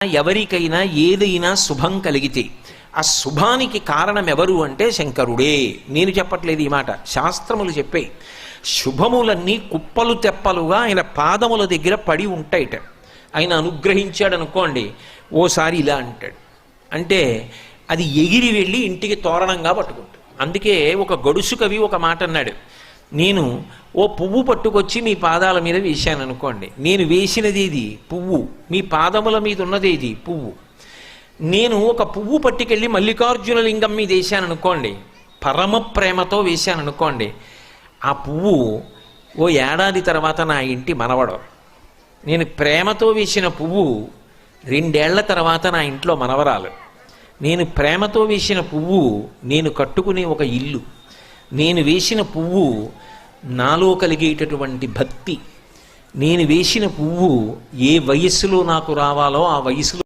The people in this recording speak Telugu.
ఎవరికైనా ఏదైనా శుభం కలిగితే ఆ శుభానికి కారణం ఎవరు అంటే శంకరుడే. నేను చెప్పట్లేదు ఈ మాట, శాస్త్రములు చెప్పాయి. శుభములన్నీ కుప్పలు తెప్పలుగా ఆయన పాదముల దగ్గర పడి ఉంటాయిట. ఆయన అనుగ్రహించాడు అనుకోండి, ఓసారి ఇలా అంటాడు అంటే అది ఎగిరి వెళ్ళి ఇంటికి తోరణంగా పట్టుకుంటాడు. అందుకే ఒక గడుసు కవి ఒక మాట అన్నాడు, నేను ఓ పువ్వు పట్టుకొచ్చి మీ పాదాల మీద వేశాను అనుకోండి, నేను వేసినది ఇది పువ్వు, మీ పాదముల మీద ఉన్నది ఇది పువ్వు. నేను ఒక పువ్వు పట్టుకెళ్ళి మల్లికార్జున లింగం మీద వేశాను అనుకోండి, పరమ ప్రేమతో వేశాను అనుకోండి, ఆ పువ్వు ఓ ఏడాది తర్వాత నా ఇంటి మనవడు. నేను ప్రేమతో వేసిన పువ్వు 2 ఏళ్ల తర్వాత నా ఇంట్లో మనవరాలు. నేను ప్రేమతో వేసిన పువ్వు నేను కట్టుకునే ఒక ఇల్లు. నేను వేసిన పువ్వు నాలో కలిగేటటువంటి భక్తి. నేను వేసిన పువ్వు ఏ వయస్సులో నాకు రావాలో ఆ వయసులో